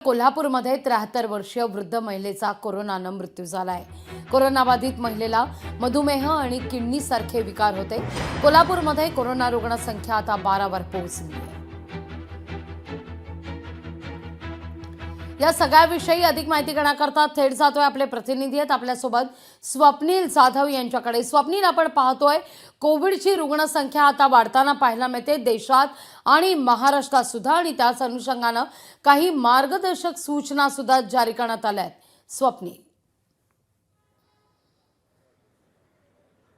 कोल्हापूरमध्ये 73 वर्षीय वृद्ध महिलेचा कोरोनानं मृत्यू झालाय। कोरोनाबाधित महिलेला मधुमेह आणि किडनी सारखे विकार होते। कोल्हापूरमध्ये कोरोना रुग्ण संख्या आता 12 वर पोहोचली आहे। या सगळ्याविषयी अधिक माहिती घेण्याकरता थेट जातोय आपले प्रतिनिधी आहेत आपल्यासोबत स्वप्नील जाधव यांच्याकडे। स्वप्नील, आपण पाहतोय कोविडची रुग्णसंख्या आता वाढताना पाहायला मिळते देशात आणि महाराष्ट्रात सुद्धा, आणि त्याच अनुषंगाने काही मार्गदर्शक सूचना सुद्धा जारी करण्यात आल्या आहेत। स्वप्नील,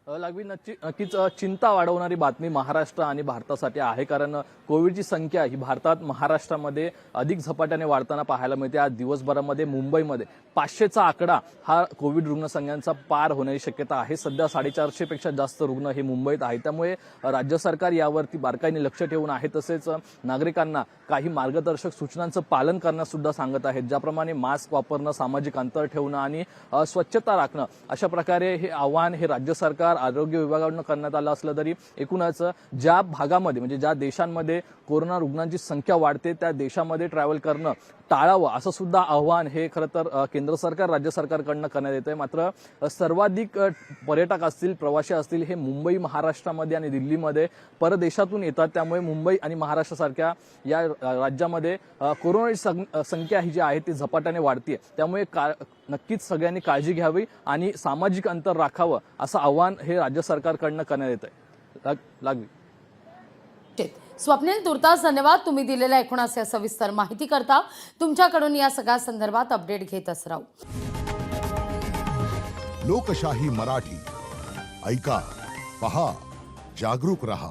नक्कीच चिंता वाढवणारी बातमी महाराष्ट्र आणि भारतासाठी आहे, कारण कोविडची संख्या ही भारतात महाराष्ट्रामध्ये अधिक झपाट्याने वाढताना पाहायला मिळते। आज दिवसभरामध्ये मुंबईमध्ये 500चा आकडा हा कोविड रुग्णसंख्यांचा पार होण्याची शक्यता आहे। सध्या 450 पेक्षा जास्त रुग्ण हे मुंबईत आहेत, त्यामुळे राज्य सरकार यावरती बारकाईने लक्ष ठेवून आहे। तसेच नागरिकांना काही मार्गदर्शक सूचनांचं पालन करण्यास सुद्धा सांगत आहेत, ज्याप्रमाणे मास्क वापरणं, सामाजिक अंतर ठेवणं आणि स्वच्छता राखणं, अशा प्रकारे हे आवाहन हे राज्य सरकार आरोग्य विभागाकडून करण्यात आलं असलं तरी एकूणच ज्या भागामध्ये म्हणजे ज्या देशांमध्ये कोरोना रुग्णांची संख्या वाढते त्या देशामध्ये ट्रॅव्हल करणं टाळावं असं सुद्धा आव्हान हे खरं तर केंद्र सरकार राज्य सरकारकडून करण्यात येतंय। मात्र सर्वाधिक पर्यटक असतील, प्रवासी असतील हे मुंबई, महाराष्ट्रामध्ये आणि दिल्लीमध्ये परदेशातून येतात, त्यामुळे मुंबई आणि महाराष्ट्रासारख्या या राज्यामध्ये कोरोनाची संख्या ही जी आहे ती झपाट्याने वाढते। त्यामुळे नक्कीच सगळ्यांनी काळजी घ्यावी आणि सामाजिक अंतर राखावं असं आव्हान हे राज्य सरकारकडून करण्यात येतंय। लागवी स्वप्नील, तुर्तास धन्यवाद तुम्ही दिलेल्या एकूणच या सविस्तर माहिती करता। तुमच्याकडून या सगळ्या संदर्भात अपडेट घेतच राहू। लोकशाही मराठी ऐका, पहा, जागरूक रहा।